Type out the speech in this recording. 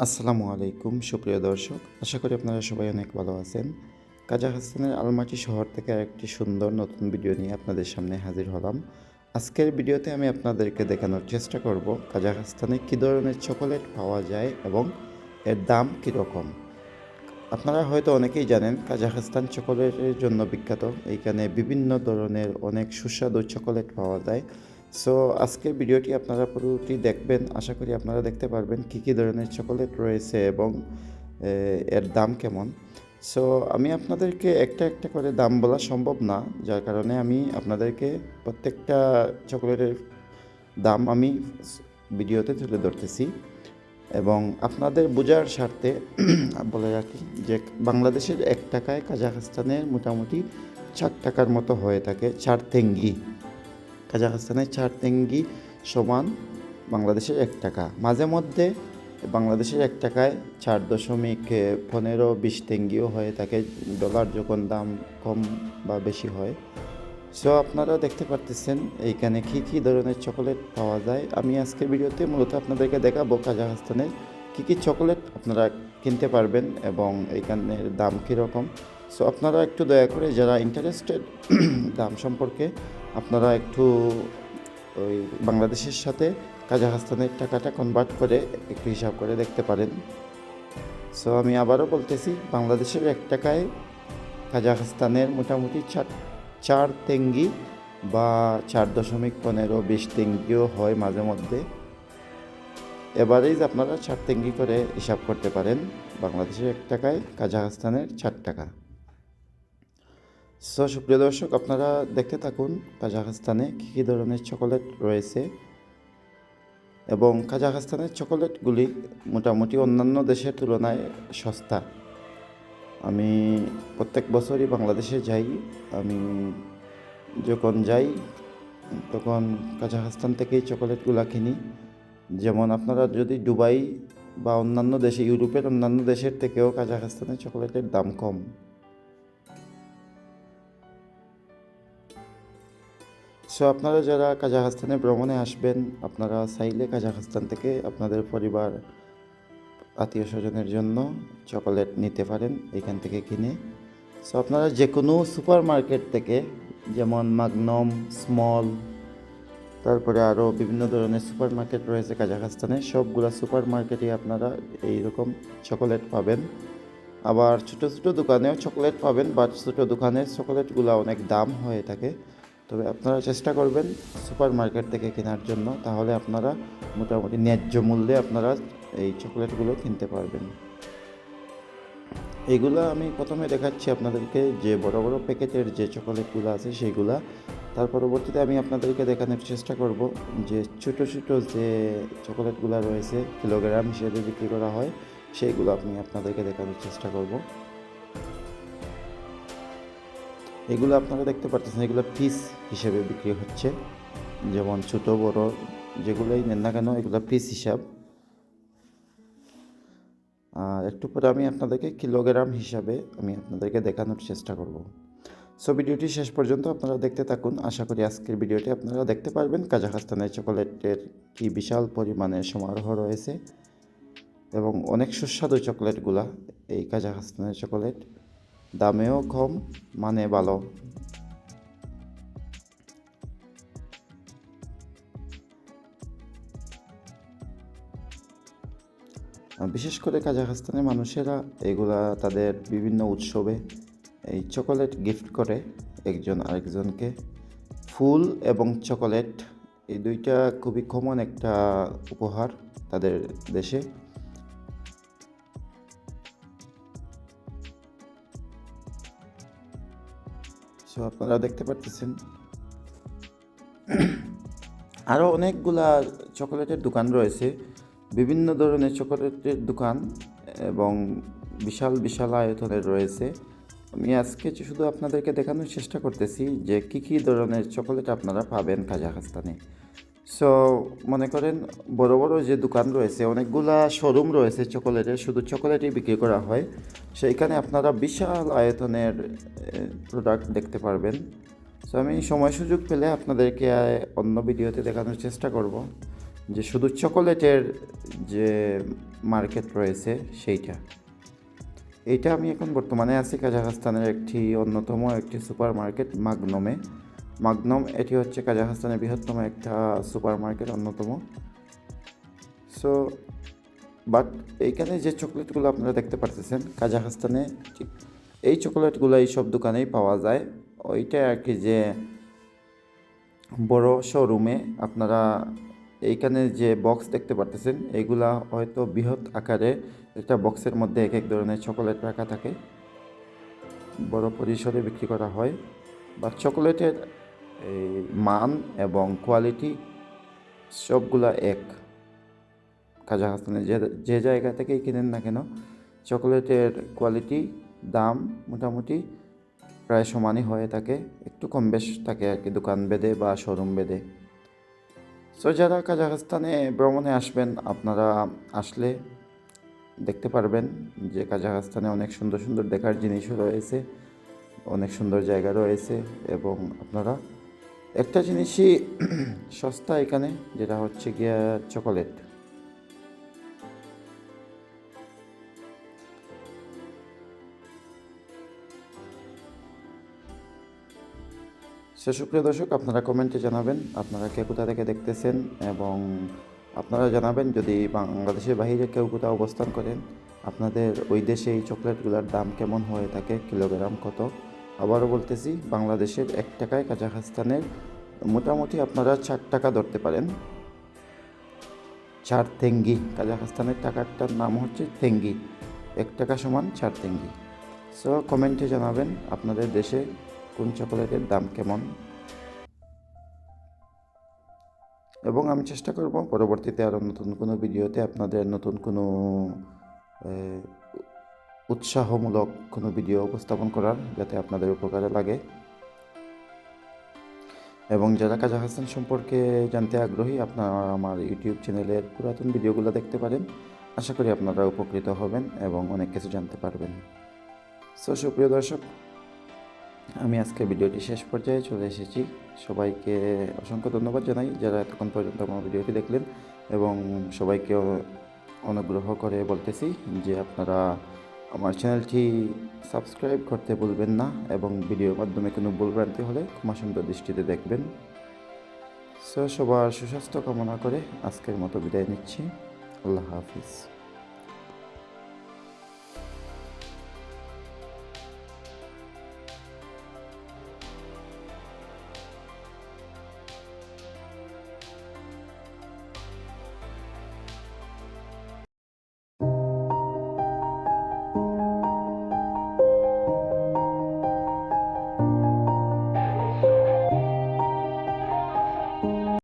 আসসালামু আলাইকুম সুপ্রিয় দর্শক, আশা করি আপনারা সবাই অনেক ভালো আছেন। কাজাখস্তানের আলমাটি শহর থেকে আরেকটি সুন্দর নতুন ভিডিও নিয়ে আপনাদের সামনে হাজির হলাম। আজকের ভিডিওতে আমি আপনাদেরকে দেখানোর চেষ্টা করব কাজাখস্তানে কী ধরনের চকোলেট পাওয়া যায় এবং এর দাম কীরকম। আপনারা হয়তো অনেকেই জানেন কাজাখস্তান চকোলেটের জন্য বিখ্যাত। এইখানে বিভিন্ন ধরনের অনেক সুস্বাদু চকোলেট পাওয়া যায়। সো আজকের ভিডিওটি আপনারা পুরোটি দেখবেন, আশা করি আপনারা দেখতে পারবেন কী কী ধরনের চকোলেট রয়েছে এবং এর দাম কেমন। সো আমি আপনাদেরকে একটা একটা করে দাম বলা সম্ভব না, যার কারণে আমি আপনাদেরকে প্রত্যেকটা চকোলেটের দাম আমি ভিডিওতে তুলে ধরতেছি এবং আপনাদের বোঝার স্বার্থে বলে রাখি যে বাংলাদেশের 1 টাকায় কাজাখস্তানের মোটামুটি 4 টাকার মতো হয়ে থাকে। 4 তেঙ্গি, কাজাখস্তানের 4 তেঙ্গি সমান বাংলাদেশের 1 টাকা। মাঝে মধ্যে বাংলাদেশের 1 টাকায় 4.15-20 তেঙ্গিও হয়ে থাকে, ডলার যখন দাম কম বা বেশি হয়। সো আপনারা দেখতে পারতেছেন এইখানে কী কী ধরনের চকোলেট পাওয়া যায়। আমি আজকের ভিডিওতে মূলত আপনাদেরকে দেখাবো কাজাখস্তানের কী কী চকোলেট আপনারা কিনতে পারবেন এবং এইখানের দাম কীরকম। সো আপনারা একটু দয়া করে যারা ইন্টারেস্টেড দাম সম্পর্কে, আপনারা একটু ওই বাংলাদেশের সাথে কাজাখস্তানের টাকাটা কনভার্ট করে একটু হিসাব করে দেখতে পারেন। সো আমি আবারও বলতেছি, বাংলাদেশের 1 টাকায় কাজাখস্তানের মোটামুটি 4 তেঙ্গি বা 4.15-20 তেঙ্গিও হয় মাঝে মধ্যে। এভারেজ আপনারা 4 তেঙ্গি করে হিসাব করতে পারেন। বাংলাদেশের 1 টাকায় কাজাখস্তানের 4 টাকা। সো সুপ্রিয় দর্শক, আপনারা দেখতে থাকুন কাজাখস্তানে কী কী ধরনের চকোলেট রয়েছে এবং কাজাখস্তানের চকোলেটগুলি মোটামুটি অন্যান্য দেশের তুলনায় সস্তা। আমি প্রত্যেক বছরই বাংলাদেশে যাই। আমি যখন যাই তখন কাজাখস্তান থেকেই চকোলেটগুলো কিনি। যেমন আপনারা যদি দুবাই বা অন্যান্য দেশে, ইউরোপের অন্যান্য দেশের থেকেও কাজাখস্তানের চকোলেটের দাম কম। সো আপনারা যারা কাজাখস্তানে ভ্রমণে আসবেন, আপনারা চাইলে কাজাখস্তান থেকে আপনাদের পরিবার আত্মীয় স্বজনের জন্য চকোলেট নিতে পারেন এখান থেকে কিনে। সো আপনারা যে কোনো সুপার মার্কেট থেকে, যেমন মাগনম, স্মল, তারপরে আরও বিভিন্ন ধরনের সুপার মার্কেট রয়েছে কাজাখস্তানে, সবগুলা সুপার মার্কেটে আপনারা এইরকম চকোলেট পাবেন। আবার ছোটো ছোটো দোকানেও চকোলেট পাবেন, বাট ছোটো দোকানের চকোলেটগুলো অনেক দাম হয়ে থাকে। তবে আপনারা চেষ্টা করবেন সুপার মার্কেট থেকে কেনার জন্য, তাহলে আপনারা মোটামুটি ন্যায্য মূল্যে আপনারা এই চকোলেটগুলো কিনতে পারবেন। এইগুলো আমি প্রথমে দেখাচ্ছি আপনাদেরকে যে বড় বড় প্যাকেটের যে চকোলেটগুলো আছে সেইগুলা। তার পরবর্তীতে আমি আপনাদেরকে দেখানোর চেষ্টা করব যে ছোটো ছোটো যে চকোলেটগুলো রয়েছে, কিলোগ্রাম হিসেবে বিক্রি করা হয়, সেইগুলো আমি আপনাদেরকে দেখানোর চেষ্টা করব। এগুলো আপনারা দেখতে পাচ্ছেন, এগুলো পিস হিসেবে বিক্রি হচ্ছে। যেমন ছোটো বড় যেগুলোই নেন না কেন, এগুলো পিস হিসাব। আর একটু পরে আমি আপনাদেরকে কিলোগ্রাম হিসাবে আমি আপনাদেরকে দেখানোর চেষ্টা করব। সো ভিডিওটি শেষ পর্যন্ত আপনারা দেখতে থাকুন। আশা করি আজকের ভিডিওটি আপনারা দেখতে পারবেন কাজাখস্তানের চকোলেটের কি বিশাল পরিমাণে সমারোহ রয়েছে এবং অনেক সুস্বাদু চকোলেটগুলা। এই কাজাখস্তানের চকোলেট দামেও কম, মানে ভালো। বিশেষ করে কাজাখস্তানের মানুষেরা এগুলা তাদের বিভিন্ন উৎসবে এই চকোলেট গিফট করে একজন আরেকজনকে। ফুল এবং চকোলেট, এই দুইটা খুবই কমন একটা উপহার তাদের দেশে। সো আপনারা দেখতে পাচ্ছেন আরও অনেকগুলা চকোলেটের দোকান রয়েছে, বিভিন্ন ধরনের চকোলেটের দোকান এবং বিশাল বিশাল আয়তনের রয়েছে। আমি আজকে শুধু আপনাদেরকে দেখানোর চেষ্টা করতেছি যে কী কী ধরনের চকোলেট আপনারা পাবেন কাজাখস্তানে। সো মনে করেন বড় বড় যে দোকান রয়েছে, অনেকগুলা শোরুম রয়েছে চকোলেটের, শুধু চকোলেটই বিক্রি করা হয়। সেইখানে আপনারা বিশাল আয়তনের প্রোডাক্ট দেখতে পারবেন। সো আমি সময় সুযোগ পেলে আপনাদেরকে অন্য ভিডিওতে দেখানোর চেষ্টা করব যে শুধু চকোলেটের যে মার্কেট রয়েছে সেইটা। এইটা আমি এখন বর্তমানে আছি কাজাখস্তানের অন্যতম একটি সুপার মার্কেট মাগনম। এটি হচ্ছে কাজাখস্তানের বৃহত্তম একটা সুপার মার্কেট, অন্যতম। সো বাট এইখানে যে চকলেটগুলো আপনারা দেখতে পারতেছেন কাজাখস্তানে, ঠিক এই চকলেটগুলো এই সব দোকানেই পাওয়া যায়। ওইটা আর কি যে বড় শোরুমে আপনারা এইখানে যে বক্স দেখতে পারতেছেন এইগুলা হয়তো বৃহৎ আকারে একটা বক্সের মধ্যে এক এক ধরনের চকোলেট রাখা থাকে, বড় পরিসরে বিক্রি করা হয়। বা চকোলেটের এই মান এবং কোয়ালিটি সবগুলা এক। কাজাখস্তানে যে যে জায়গা থেকেই কিনেন না কেন, চকোলেটের কোয়ালিটি, দাম মোটামুটি প্রায় সমানই হয়ে থাকে, একটু কম বেশ থাকে আর কি দোকান ভেদে বা শোরুম ভেদে। সো যারা কাজাখস্তানে ভ্রমণে আসবেন, আপনারা আসলে দেখতে পারবেন যে কাজাখস্তানে অনেক সুন্দর সুন্দর দেখার জিনিসও রয়েছে, অনেক সুন্দর জায়গা রয়েছে। এবং আপনারা একটা জিনিসই সস্তা এখানে, যেটা হচ্ছে গিয়া চকোলেট। সুপ্রিয় দর্শক, আপনারা কমেন্টে জানাবেন আপনারা কে কোথা থেকে দেখতেছেন, এবং আপনারা জানাবেন যদি বাংলাদেশের বাইরে কেউ কোথাও অবস্থান করেন, আপনাদের ওই দেশে এই চকলেটগুলোর দাম কেমন হয়ে থাকে, কিলোগ্রাম কত। আবারও বলতেছি, বাংলাদেশের 1 টাকায় কাজাখস্তানের মোটামুটি আপনারা 4 টাকা ধরতে পারেন। 4 তেঙ্গি, কাজাখস্তানের টাকাটার নাম হচ্ছে তেঙ্গি। 1 টাকা সমান 4 তেঙ্গি। সো কমেন্টে জানাবেন আপনাদের দেশে কোন চকোলেটের দাম কেমন, এবং আমি চেষ্টা করব পরবর্তীতে আরও নতুন কোনো ভিডিওতে আপনাদের নতুন কোনো উৎসাহমূলক কোনো ভিডিও উপস্থাপন করার, যাতে আপনাদের উপকারে লাগে। এবং যারা কাজাখস্তান সম্পর্কে জানতে আগ্রহী, আপনারা আমার ইউটিউব চ্যানেলের পুরাতন ভিডিওগুলো দেখতে পারেন। আশা করি আপনারা উপকৃত হবেন এবং অনেক কিছু জানতে পারবেন। সো সুপ্রিয় দর্শক, আমি আজকে ভিডিওটি শেষ পর্যায়ে চলে এসেছি। সবাইকে অসংখ্য ধন্যবাদ জানাই যারা এতক্ষণ পর্যন্ত আমার ভিডিওটি দেখলেন, এবং সবাইকে অনুগ্রহ করে বলতেছি যে আপনারা আমার চ্যানেলটি সাবস্ক্রাইব করতে ভুলবেন না, এবং ভিডিওর মাধ্যমে কোনো ভুলভ্রান্তি হলে ক্ষমা সুন্দর দৃষ্টিতে দেখবেন। সবার সুস্বাস্থ্য কামনা করে আজকের মতো বিদায় নিচ্ছি। আল্লাহ হাফিজ।